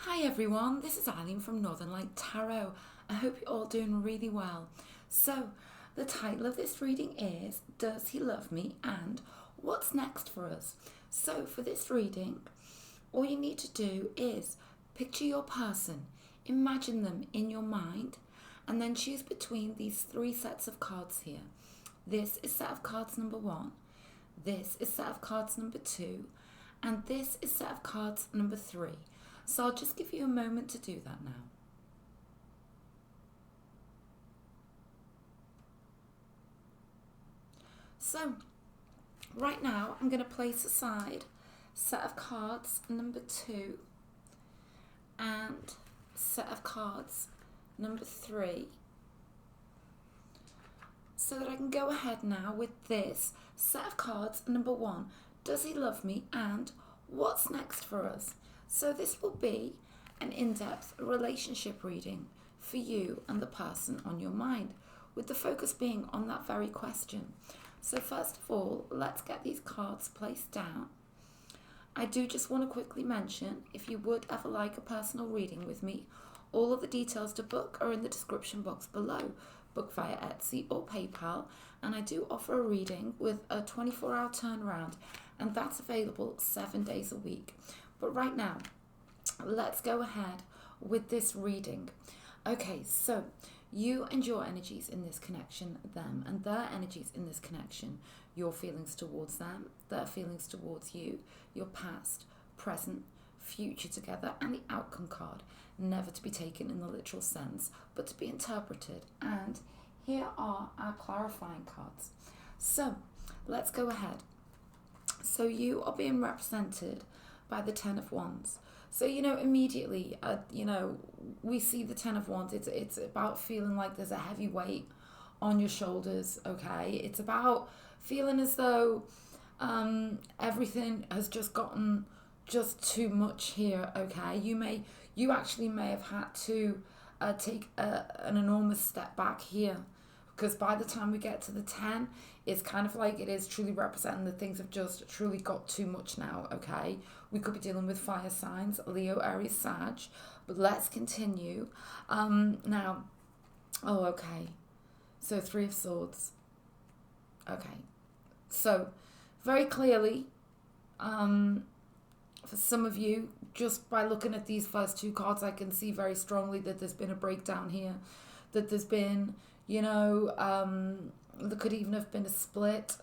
Hi everyone, this is Eileen from Northern Light Tarot. I hope you're all doing really well. So, the title of this reading is Does He Love Me? And What's Next for Us? So, for this reading, all you need to do is picture your person, imagine them in your mind, and then choose between these three sets of cards here. This is set of cards number 1, this is set of cards number 2, and this is set of cards number 3. So I'll just give you a moment to do that now. So, right now I'm going to place aside set of cards number 2 and set of cards number 3 so that I can go ahead now with this set of cards number 1. Does he love me? And what's next for us? So this will be an in-depth relationship reading for you and the person on your mind, with the focus being on that very question. So first of all, let's get these cards placed down. I do just want to quickly mention, if you would ever like a personal reading with me, all of the details to book are in the description box below. Book via Etsy or PayPal, and I do offer a reading with a 24-hour turnaround, and that's available 7 days a week. But right now, let's go ahead with this reading. Okay, so you and your energies in this connection, them and their energies in this connection, your feelings towards them, their feelings towards you, your past, present, future together, and the outcome card, never to be taken in the literal sense, but to be interpreted. And here are our clarifying cards. So let's go ahead. So you are being represented by the Ten of Wands. So, immediately, we see the Ten of Wands. It's about feeling like there's a heavy weight on your shoulders, okay? It's about feeling as though everything has just gotten just too much here, okay? You actually may have had to take an enormous step back here, because by the time we get to the 10, it's kind of like it is truly representing that things have just truly got too much now, okay? We could be dealing with fire signs, Leo, Aries, Sag, but let's continue. Now, okay. So 3 of Swords. Okay. So, very clearly, for some of you, just by looking at these first 2 cards, I can see very strongly that there's been a breakdown here, that there's been, there could even have been a split.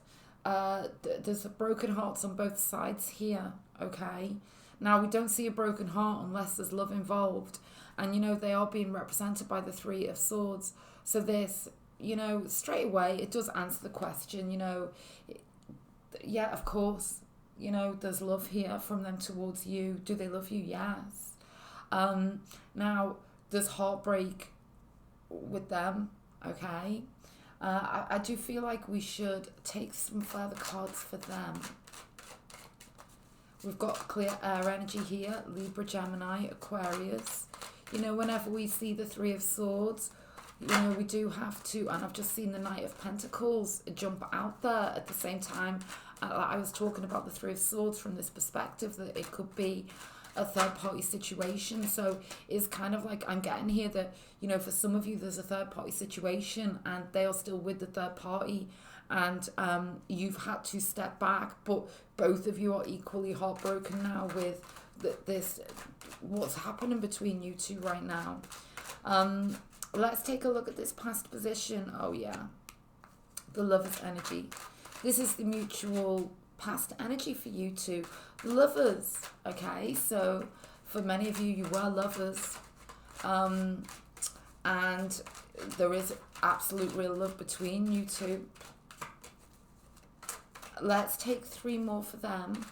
There's broken hearts on both sides here, okay? Now, we don't see a broken heart unless there's love involved. And, they are being represented by the 3 of Swords. So this, straight away, it does answer the question, yeah, of course, there's love here from them towards you. Do they love you? Yes. Now, there's heartbreak with them, okay? I do feel like we should take some further cards for them. We've got clear air energy here, Libra, Gemini, Aquarius. Whenever we see the 3 of Swords, we do have to, and I've just seen the Knight of Pentacles jump out there at the same time. I was talking about the 3 of Swords from this perspective, that it could be a third-party situation. So it's kind of like I'm getting here that, for some of you, there's a third-party situation and they are still with the third party, and you've had to step back, but both of you are equally heartbroken now with this, what's happening between you two right now. Let's take a look at this past position. Oh, yeah. The Lover's energy. This is the mutual past energy for you two. Lovers, okay? So for many of you, you were lovers. And there is absolute real love between you two. Let's take 3 more for them.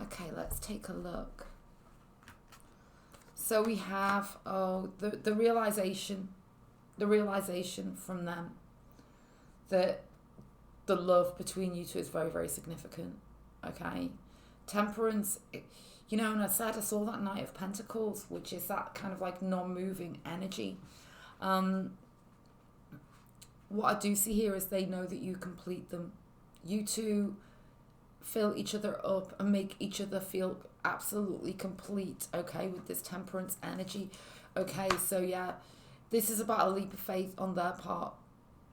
Okay, let's take a look. So we have, the realization from them that the love between you two is very, very significant, okay? Temperance, and I said I saw that Knight of Pentacles, which is that kind of like non-moving energy. What I do see here is they know that you complete them. You two fill each other up and make each other feel absolutely complete, okay, with this temperance energy. Okay, so yeah, this is about a leap of faith on their part,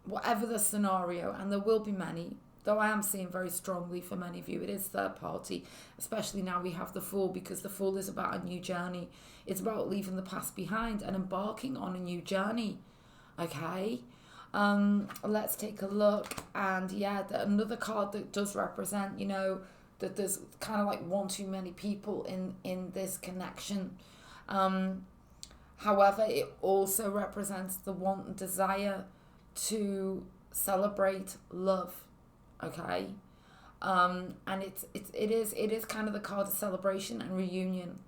whatever the scenario, and there will be many, though I am seeing very strongly for many of you, it is third party, especially now we have the Fool, because the Fool is about a new journey. It's about leaving the past behind and embarking on a new journey, okay? Let's take a look, and yeah, another card that does represent, you know, that there's kind of like one too many people in this connection. However, it also represents the want and desire to celebrate love, okay? And it is kind of the card of celebration and reunion.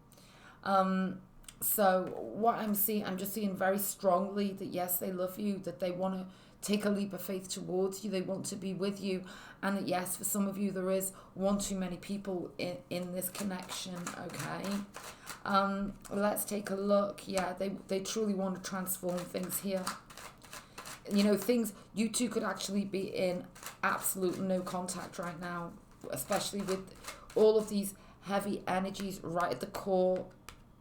So what I'm just seeing very strongly that yes, they love you, that they want to take a leap of faith towards you, they want to be with you, and that yes, for some of you there is one too many people in this connection, okay? Let's take a look. Yeah, they truly want to transform things here. You know, things, you two could actually be in absolute no contact right now, especially with all of these heavy energies right at the core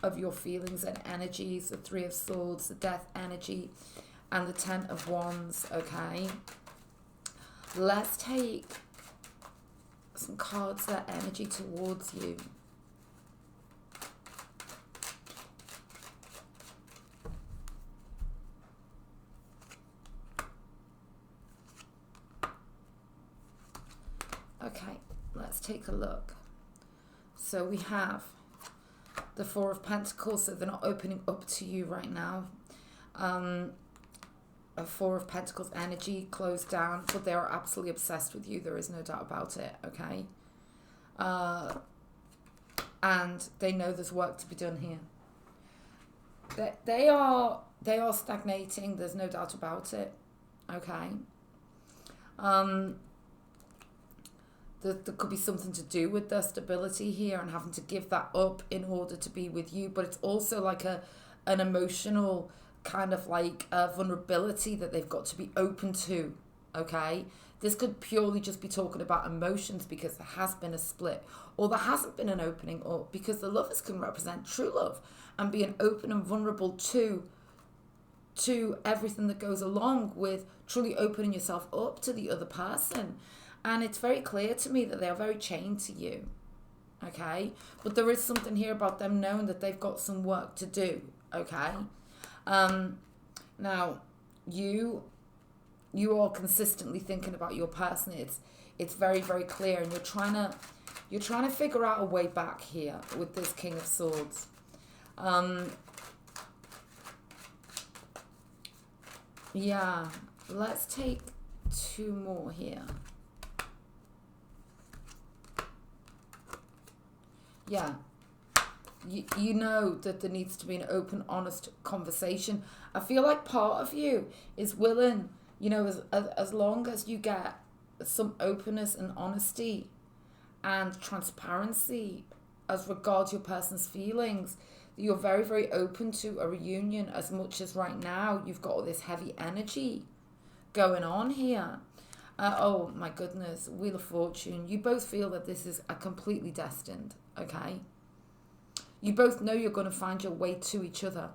of your feelings and energies, the Three of Swords, the Death energy, and the Ten of Wands, okay? Let's take some cards, their energy towards you. Okay, let's take a look. So we have the Four of Pentacles, so they're not opening up to you right now. A Four of Pentacles energy, closed down, but they are absolutely obsessed with you. There is no doubt about it, okay? And they know there's work to be done here. They are stagnating. There's no doubt about it, okay? There could be something to do with their stability here and having to give that up in order to be with you. But it's also like an emotional kind of like a vulnerability that they've got to be open to, okay? This could purely just be talking about emotions because there has been a split, or there hasn't been an opening up, because the lovers can represent true love and being open and vulnerable to everything that goes along with truly opening yourself up to the other person. And it's very clear to me that they are very chained to you, okay? But there is something here about them knowing that they've got some work to do, okay? Now, you are consistently thinking about your person. It's very, very clear, and you're trying to figure out a way back here with this King of Swords. Yeah, let's take two more here. Yeah, you know that there needs to be an open, honest conversation. I feel like part of you is willing, you know, as long as you get some openness and honesty and transparency as regards your person's feelings, you're very, very open to a reunion, as much as right now you've got all this heavy energy going on here. Oh my goodness, Wheel of Fortune. You both feel that this is a completely destined, okay? You both know you're going to find your way to each other,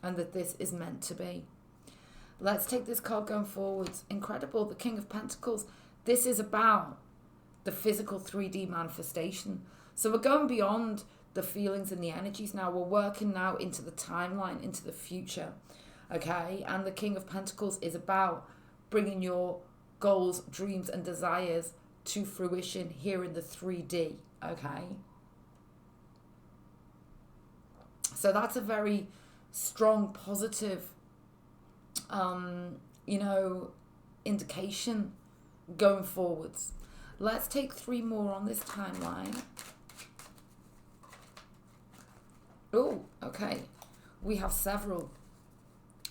and that this is meant to be. Let's take this card going forwards. Incredible, the King of Pentacles. This is about the physical 3D manifestation. So we're going beyond the feelings and the energies now. We're working now into the timeline, into the future, okay? And the King of Pentacles is about bringing your goals, dreams, and desires to fruition here in the 3D, okay? So that's a very strong, positive, you know, indication going forwards. Let's take three more on this timeline. Oh, okay. We have several.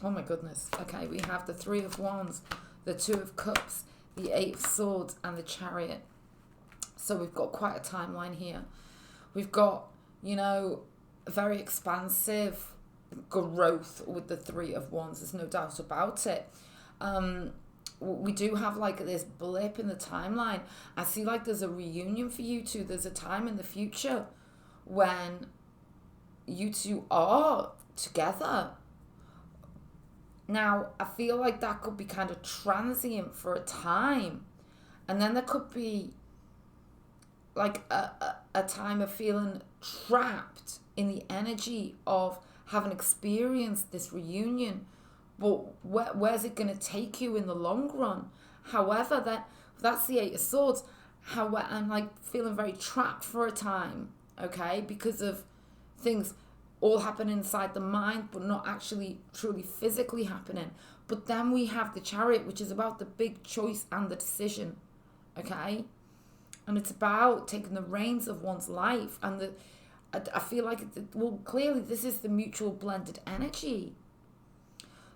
Oh my goodness. Okay, we have the Three of Wands, the Two of Cups, the Eight of Swords, and the Chariot. So we've got quite a timeline here. We've got, you know, a very expansive growth with the Three of Wands. There's no doubt about it. We do have like this blip in the timeline. I see like there's a reunion for you two. There's a time in the future when you two are together. Now, I feel like that could be kind of transient for a time. And then there could be like a time of feeling trapped in the energy of having experienced this reunion. But where's it going to take you in the long run? However, that's the Eight of Swords. However, I'm like feeling very trapped for a time, okay? Because of things all happening inside the mind, but not actually truly physically happening. But then we have the Chariot, which is about the big choice and the decision, okay? And it's about taking the reins of one's life. And I feel like, clearly this is the mutual blended energy.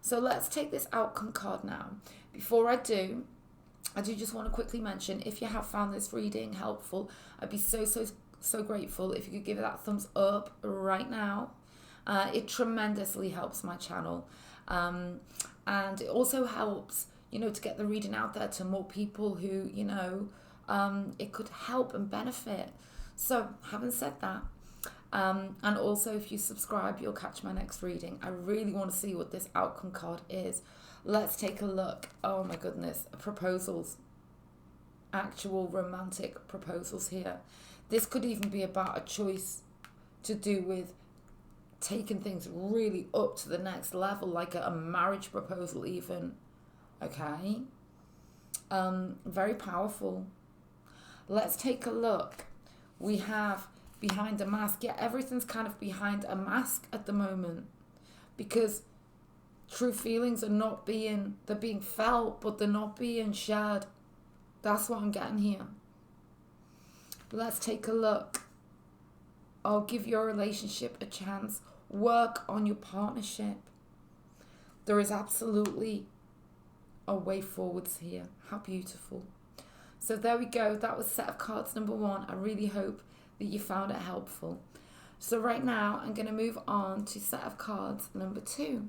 So let's take this outcome card now. Before I do just want to quickly mention, if you have found this reading helpful, I'd be so grateful if you could give it that thumbs up right now. It tremendously helps my channel. And it also helps, to get the reading out there to more people who, it could help and benefit. So having said that, and also if you subscribe, you'll catch my next reading. I really want to see what this outcome card is. Let's take a look. Oh my goodness, proposals. Actual romantic proposals here. This could even be about a choice to do with taking things really up to the next level, like a marriage proposal even. Okay. Very powerful. Let's take a look. We have behind a mask. Yeah, everything's kind of behind a mask at the moment, because true feelings are they're being felt, but they're not being shared. That's what I'm getting here. Let's take a look. I'll give your relationship a chance. Work on your partnership. There is absolutely a way forwards here. How beautiful. So there we go. That was set of cards number 1. I really hope that you found it helpful. So right now I'm going to move on to set of cards number 2.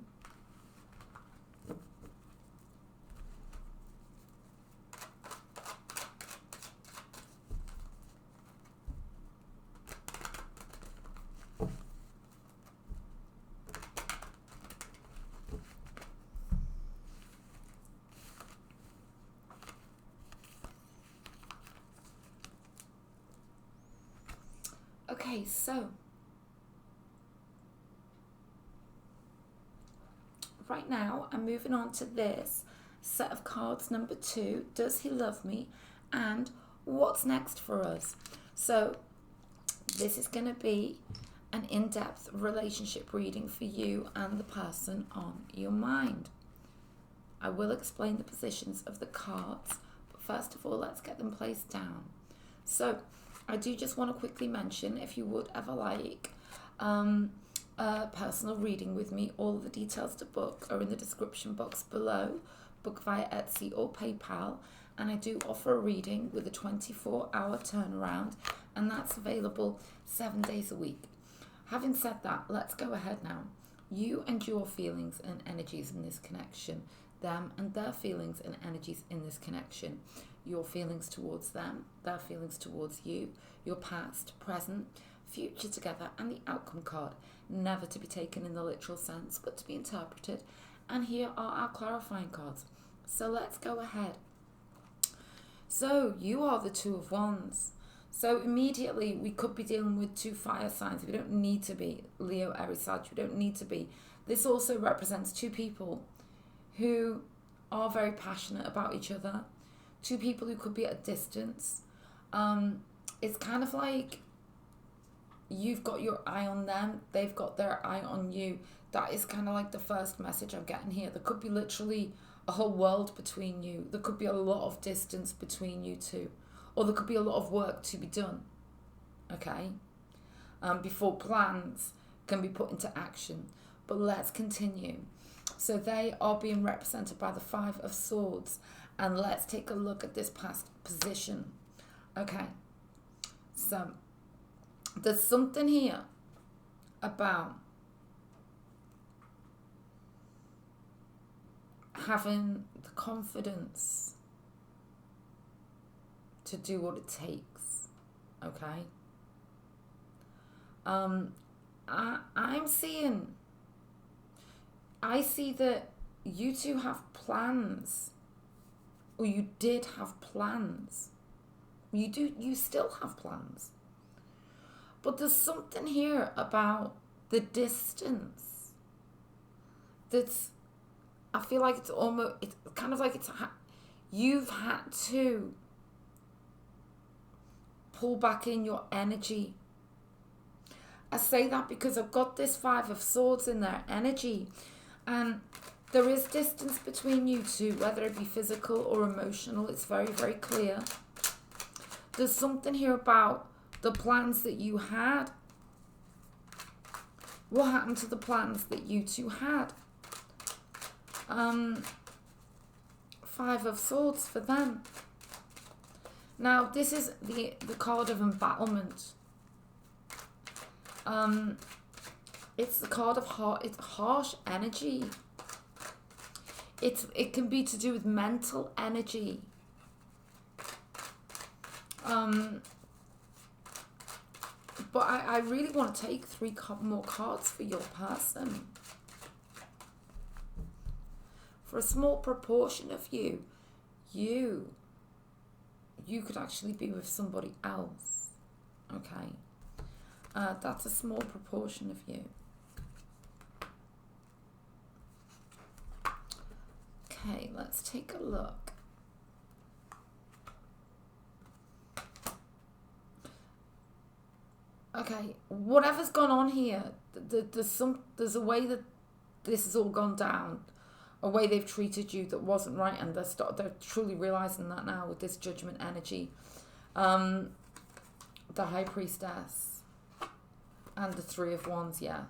Okay, so right now I'm moving on to this set of cards number 2. Does he love me? And what's next for us? So this is going to be an in-depth relationship reading for you and the person on your mind. I will explain the positions of the cards, but first of all, let's get them placed down. So I do just want to quickly mention, if you would ever like a personal reading with me, all the details to book are in the description box below. Book via Etsy or PayPal, and I do offer a reading with a 24-hour turnaround, and that's available 7 days a week. Having said that, let's go ahead now. You and your feelings and energies in this connection, them and their feelings and energies in this connection. Your feelings towards them, their feelings towards you, your past, present, future together, and the outcome card, never to be taken in the literal sense, but to be interpreted. And here are our clarifying cards. So let's go ahead. So you are the Two of Wands. So immediately we could be dealing with 2 fire signs. We don't need to be Leo, Aries, Sag. We don't need to be. This also represents 2 people who are very passionate about each other. 2 people who could be at a distance. It's kind of like you've got your eye on them, they've got their eye on you. That is kind of like the first message I'm getting here. There could be literally a whole world between you. There could be a lot of distance between you two. Or there could be a lot of work to be done. Okay? Before plans can be put into action. But let's continue. So they are being represented by the 5 of Swords. And let's take a look at this past position. Okay. So there's something here about having the confidence to do what it takes. Okay. I see that you two have plans, or you did have plans. You still have plans. But there's something here about the distance that's, I feel like it's kind of like you've had to pull back in your energy. I say that because I've got this 5 of Swords in their energy, and there is distance between you two, whether it be physical or emotional. It's very, very clear. There's something here about the plans that you had. What happened to the plans that you two had? 5 of Swords for them. Now, this is the card of embattlement. It's the card of it's harsh energy. It can be to do with mental energy. But I really want to take 3 more cards for your person. For a small proportion of you could actually be with somebody else. Okay. That's a small proportion of you. Okay, let's take a look. Okay, whatever's gone on here, there's a way that this has all gone down, a way they've treated you that wasn't right, and they're truly realizing that now with this Judgment energy. The High Priestess and the 3 of Wands, yeah.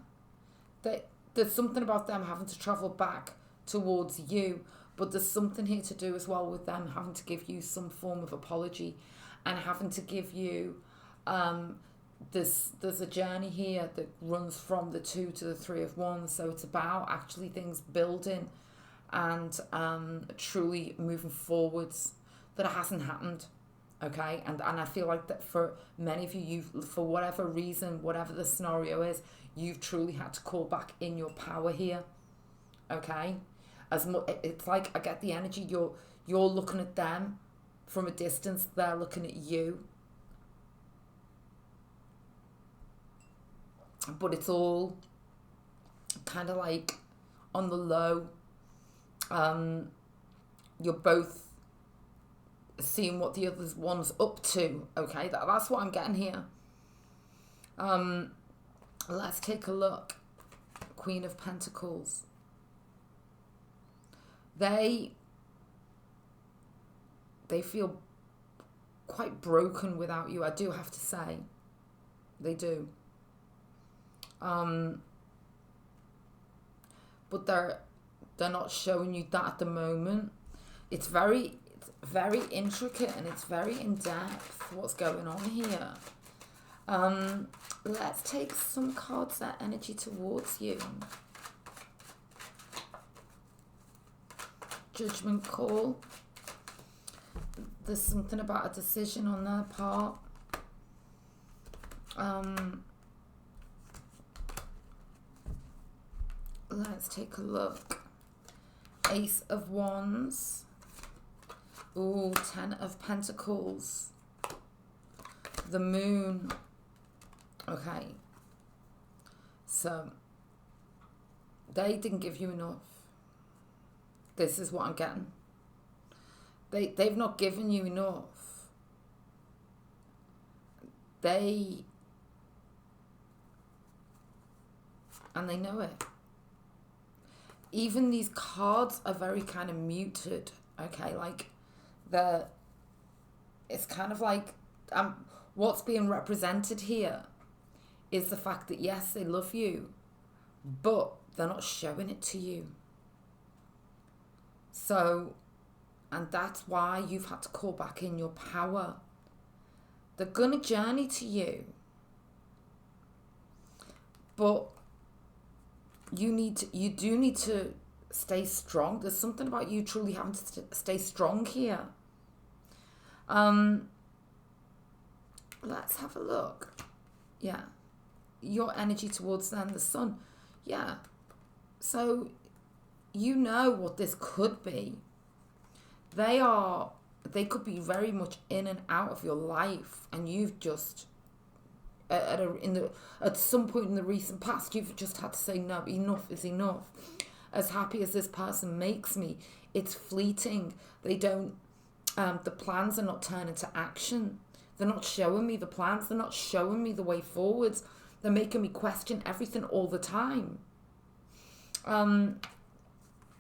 There's something about them having to travel back towards you, but there's something here to do as well with them having to give you some form of apology and having to give you there's a journey here that runs from the 2 to the 3 of Wands. So it's about actually things building and truly moving forwards, that it hasn't happened. Okay, and I feel like that for many of you, for whatever reason, whatever the scenario is, you've truly had to call back in your power here. Okay, it's like I get the energy, you're looking at them from a distance, they're looking at you, but it's all kind of like on the low. You're both seeing what the other one's up to. Okay, that's what I'm getting here. Let's take a look. Queen of Pentacles. They feel quite broken without you, I do have to say. They do. But they're not showing you that at the moment. It's very intricate and it's very in depth what's going on here. Let's take some cards, that energy towards you. Judgment call. There's something about a decision on their part. Let's take a look. Ace of Wands. Ooh, 10 of Pentacles. The Moon. Okay. So, they didn't give you enough. This is what I'm getting. They've not given you enough. And they know it. Even these cards are very kind of muted. Okay, like it's kind of like what's being represented here is the fact that yes, they love you, but they're not showing it to you. So, and that's why you've had to call back in your power. They're gonna journey to you, but you do need to stay strong. There's something about you truly having to stay strong here. Let's have a look. Yeah. Your energy towards them, the sun. Yeah. So you know what this could be. They could be very much in and out of your life, and you've just at some point in the recent past, you've just had to say, no, enough is enough. As happy as this person makes me, it's fleeting. They don't, the plans are not turning to action. They're not showing me the plans. They're not showing me the way forwards. They're making me question everything all the time.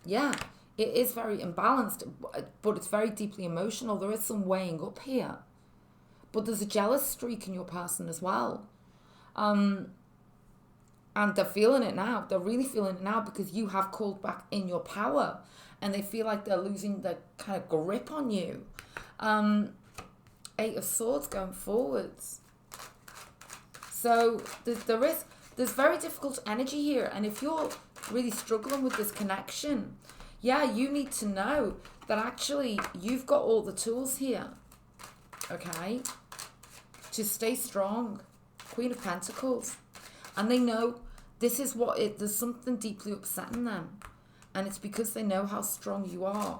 Yeah, it is very imbalanced, but it's very deeply emotional. There is some weighing up here. But there's a jealous streak in your person as well. And they're feeling it now. They're really feeling it now because you have called back in your power. And they feel like they're losing their kind of grip on you. 8 of Swords going forwards. So there's very difficult energy here. And if you're really struggling with this connection, yeah, you need to know that actually you've got all the tools here. Okay? To stay strong. Queen of Pentacles. And they know this is there's something deeply upsetting them. And it's because they know how strong you are.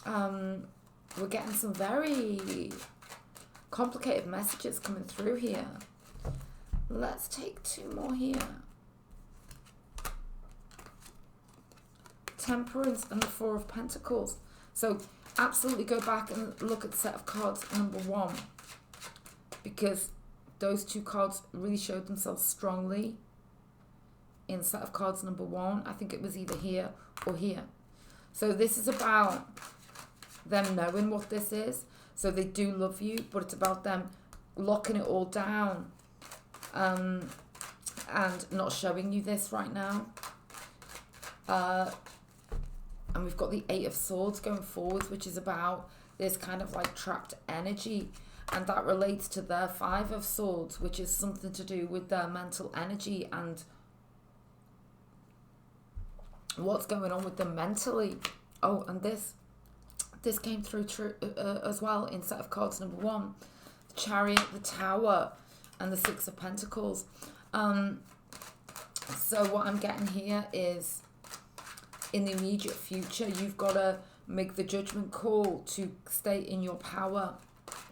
We're getting some very complicated messages coming through here. Let's take 2 more here. Temperance and the 4 of Pentacles. So absolutely go back and look at the set of cards number 1. Because those 2 cards really showed themselves strongly in set of cards number 1. I think it was either here or here. So this is about them knowing what this is. So they do love you, but it's about them locking it all down and not showing you this right now. And we've got the 8 of Swords going forward, which is about this kind of like trapped energy. And that relates to their 5 of Swords, which is something to do with their mental energy and what's going on with them mentally. Oh, and this came through as well in set of cards number 1. The Chariot, the Tower, and the 6 of Pentacles. So what I'm getting here is in the immediate future, you've got to make the judgment call to stay in your power.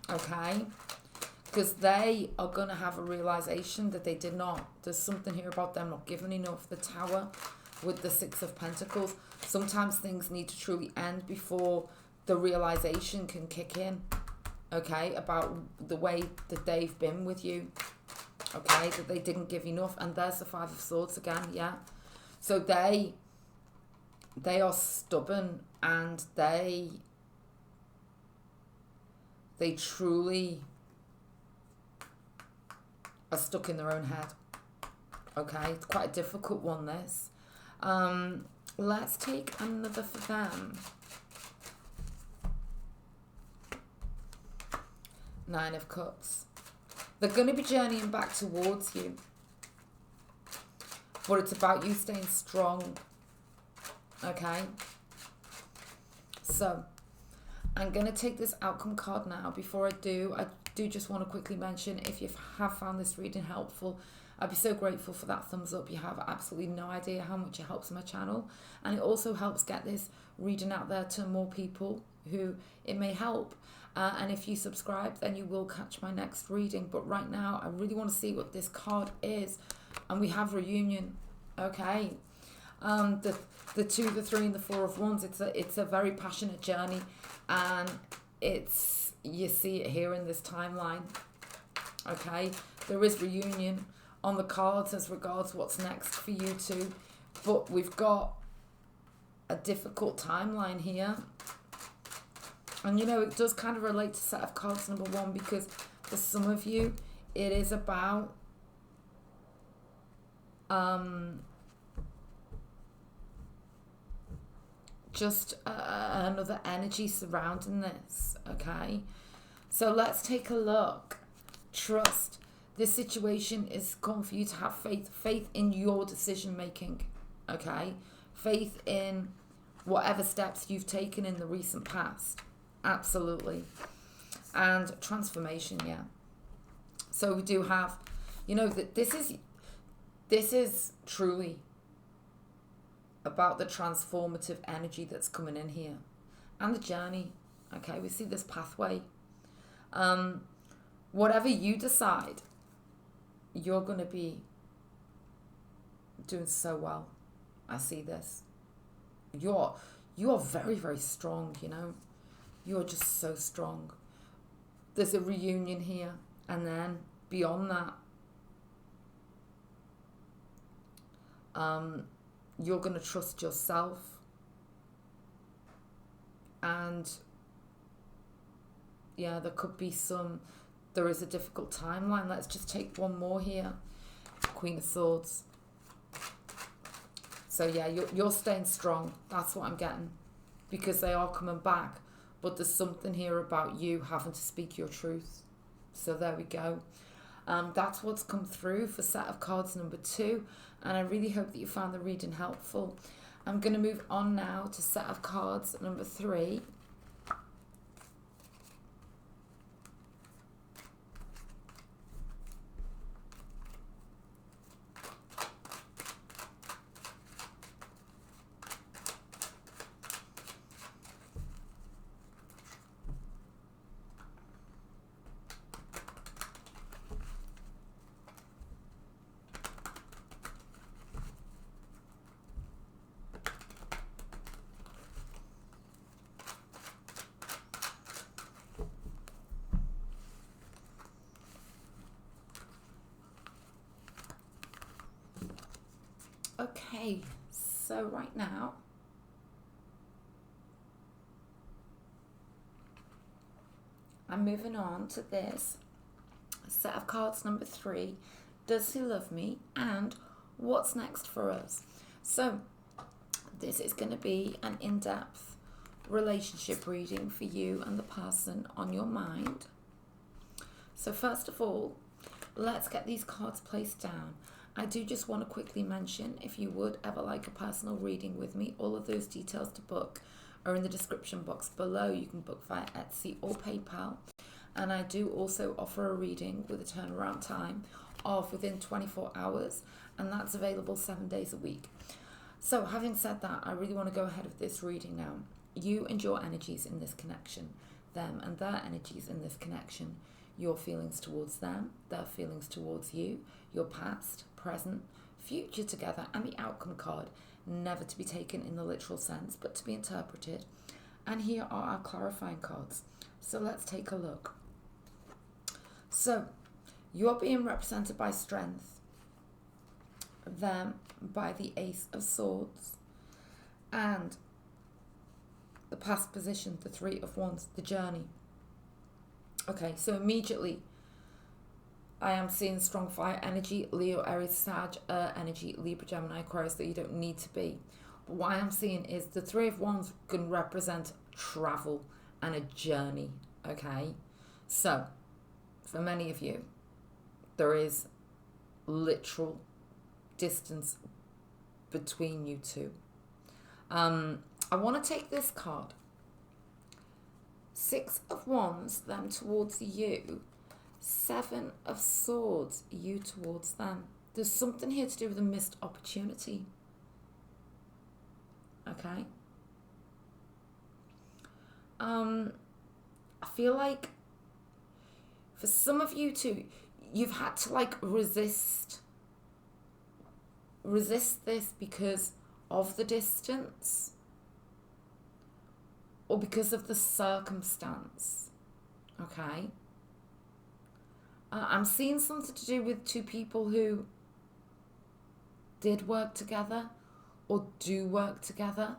Okay? Because they are going to have a realization that they did not. There's something here about them not giving enough. The Tower with the 6 of Pentacles. Sometimes things need to truly end before the realization can kick in. Okay? About the way that they've been with you. Okay? That they didn't give enough. And there's the 5 of Swords again. Yeah? So they are stubborn and they truly are stuck in their own head. Okay, it's quite a difficult one, this. Let's take another for them. 9 of Cups. They're going to be journeying back towards you. But it's about you staying strong. Okay? So, I'm going to take this outcome card now. Before I do just want to quickly mention, if you have found this reading helpful, I'd be so grateful for that thumbs up. You have absolutely no idea how much it helps my channel. And it also helps get this reading out there to more people who it may help. And if you subscribe, then you will catch my next reading. But right now, I really want to see what this card is. And we have reunion. Okay. The 2, the 3, and the 4 of Wands. It's a very passionate journey. And you see it here in this timeline. Okay. There is reunion on the cards as regards what's next for you two. But we've got a difficult timeline here. And you know, it does kind of relate to set of cards number 1, because for some of you, it is about just another energy surrounding this. Okay, so let's take a look. Trust. This situation is calling for you to have faith in your decision making. okay? Faith in whatever steps you've taken in the recent past. Absolutely. And transformation, yeah. So we do have, that this is truly about the transformative energy that's coming in here and the journey. Okay, we see this pathway. Whatever you decide, you're going to be doing so well. I see this. You are very, very strong, You are just so strong. There's a reunion here, and then beyond that, you're going to trust yourself, and yeah, there is a difficult timeline. Let's just take one more here. Queen of Swords. So yeah, you're staying strong. That's what I'm getting, because they are coming back. But there's something here about you having to speak your truth. So there we go. That's what's come through for set of cards number 2. And I really hope that you found the reading helpful. I'm going to move on now to set of cards number 3. Okay, so right now, I'm moving on to this set of cards number 3. Does he love me? And what's next for us? So this is going to be an in-depth relationship reading for you and the person on your mind. So first of all, let's get these cards placed down. I do just want to quickly mention, if you would ever like a personal reading with me, all of those details to book are in the description box below. You can book via Etsy or PayPal. And I do also offer a reading with a turnaround time of within 24 hours, and that's available 7 days a week. So having said that, I really want to go ahead with this reading now. You and your energies in this connection, them and their energies in this connection, your feelings towards them, their feelings towards you, your past, present, future together, and the outcome card, never to be taken in the literal sense, but to be interpreted. And here are our clarifying cards. So let's take a look. So you're being represented by strength, them by the Ace of Swords, and the past position, the 3 of Wands, the journey. Okay, so immediately I am seeing strong fire energy, Leo, Aries, Sag, energy, Libra, Gemini, Aquarius, that you don't need to be. But what I am seeing is the 3 of Wands can represent travel and a journey, okay? So, for many of you, there is literal distance between you two. I want to take this card. 6 of Wands, them towards you. 7 of Swords, you towards them. There's something here to do with a missed opportunity. Okay? I feel like for some of you too, you've had to like resist this because of the distance or because of the circumstance. Okay? I'm seeing something to do with 2 people who did work together or do work together.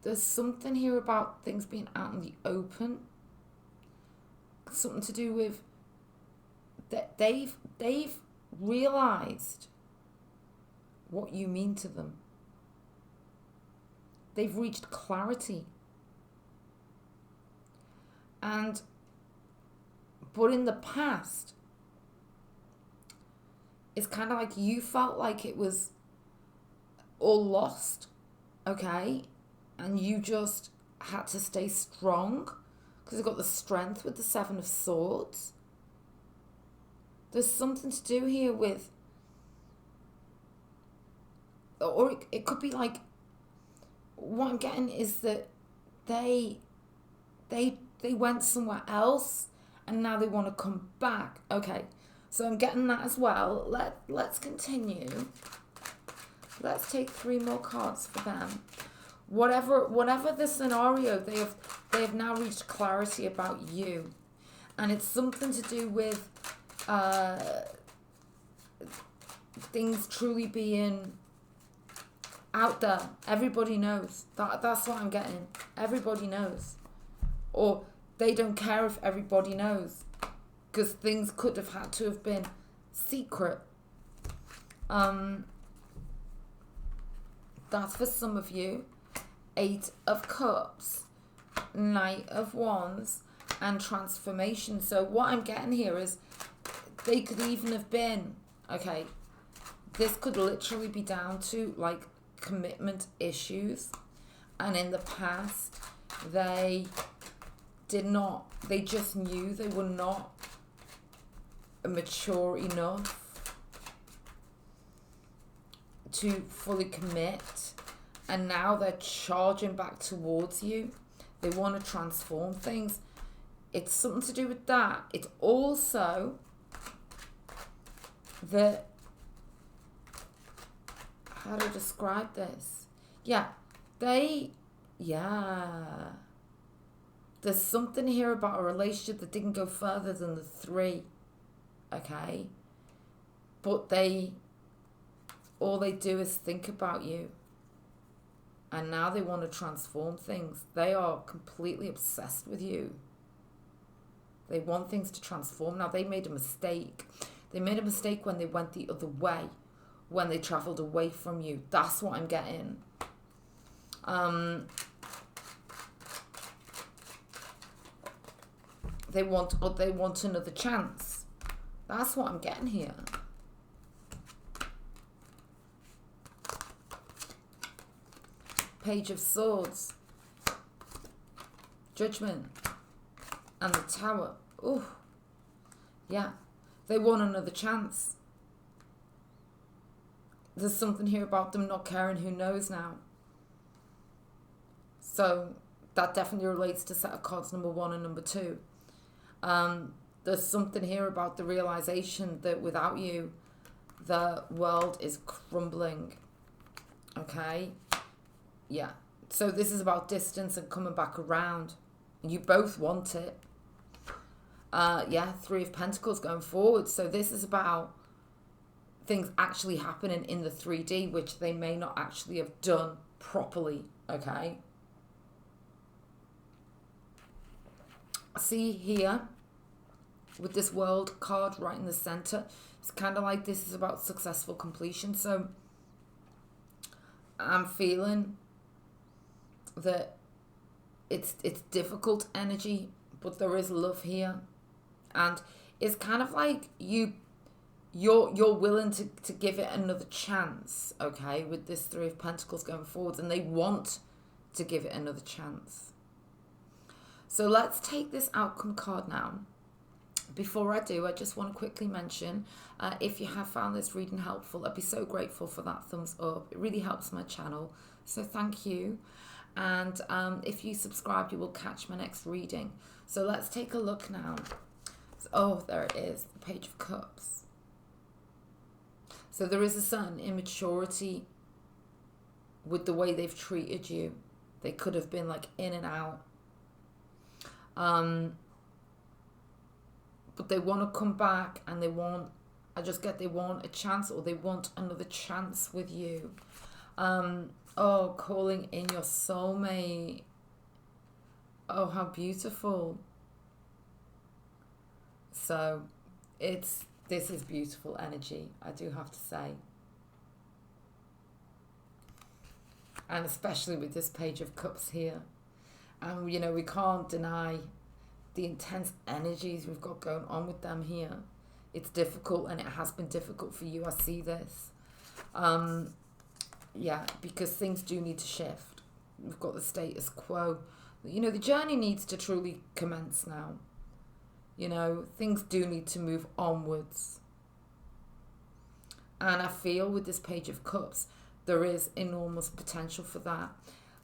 There's something here about things being out in the open. Something to do with that they've realized what you mean to them. They've reached clarity. But in the past, it's kind of like you felt like it was all lost, okay? And you just had to stay strong because you've got the strength with the Seven of Swords. There's something to do here with, or it could be like, what I'm getting is that they went somewhere else and now they want to come back. Okay, so I'm getting that as well. Let's continue. Let's take 3 more cards for them. Whatever the scenario, they have now reached clarity about you, and it's something to do with things truly being out there. Everybody knows. That's what I'm getting. Everybody knows. Or they don't care if everybody knows, because things could have had to have been secret. That's for some of you. 8 of Cups, Knight of Wands, and transformation. So what I'm getting here is they could even have been, okay, this could literally be down to like commitment issues, and in the past they just knew they were not mature enough to fully commit, and now they're charging back towards you. They want to transform things. It's something to do with that. It's also that, how to describe this? There's something here about a relationship that didn't go further than the 3, okay? But all they do is think about you. And now they want to transform things. They are completely obsessed with you. They want things to transform. Now, they made a mistake. They made a mistake when they went the other way, when they travelled away from you. That's what I'm getting. They want another chance. That's what I'm getting here. Page of Swords, Judgment, and the Tower. Ooh, yeah, they want another chance. There's something here about them not caring who knows now. So that definitely relates to set of cards number 1 and number 2. There's something here about the realization that without you, the world is crumbling. Okay? Yeah. So this is about distance and coming back around. You both want it. 3 of Pentacles going forward. So this is about things actually happening in the 3D, which they may not actually have done properly. Okay? See here, with this World card right in the center, it's kind of like this is about successful completion. So I'm feeling that it's difficult energy, but there is love here, and it's kind of like you're willing to give it another chance, okay, with this 3 of Pentacles going forward, and they want to give it another chance. So let's take this outcome card now. Before I do, I just want to quickly mention, if you have found this reading helpful, I'd be so grateful for that thumbs up. It really helps my channel, so thank you. And if you subscribe, you will catch my next reading. So let's take a look now. Oh, there it is, the Page of Cups. So there is a certain immaturity with the way they've treated you. They could have been like in and out. But they want to come back, and they want a chance, or they want another chance with you. Calling in your soulmate. Oh, how beautiful. So this is beautiful energy, I do have to say. And especially with this Page of Cups here. And, we can't deny the intense energies we've got going on with them here. It's difficult, and it has been difficult for you. I see this. Yeah, because things do need to shift. We've got the status quo. You know, the journey needs to truly commence now. You know, things do need to move onwards. And I feel with this Page of Cups, there is enormous potential for that.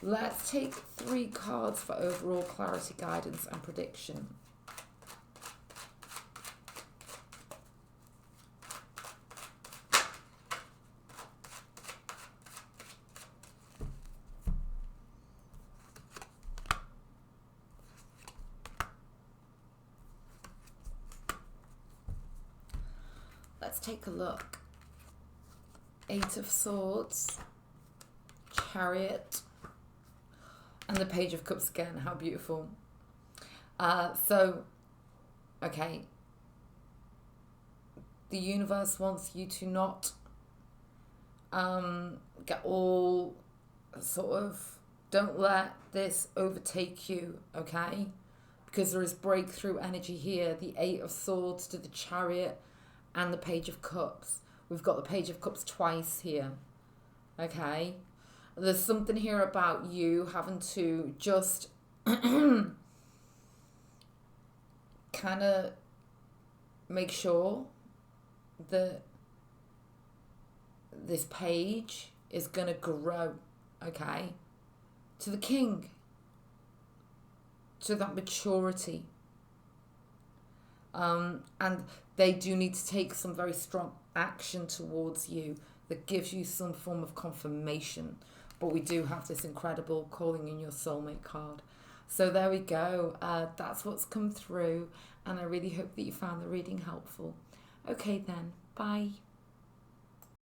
Let's take 3 cards for overall clarity, guidance, and prediction. Let's take a look. 8 of Swords, Chariot, and the Page of Cups again. How beautiful. Okay. The universe wants you to not get all sort of, don't let this overtake you, okay? Because there is breakthrough energy here. The 8 of Swords to the Chariot and the Page of Cups. We've got the Page of Cups twice here, okay? There's something here about you having to just kind of make sure that this page is going to grow, okay? To the King, to that maturity. And they do need to take some very strong action towards you that gives you some form of confirmation. But we do have this incredible calling in your soulmate card. So there we go. That's what's come through. And I really hope that you found the reading helpful. Okay then, bye.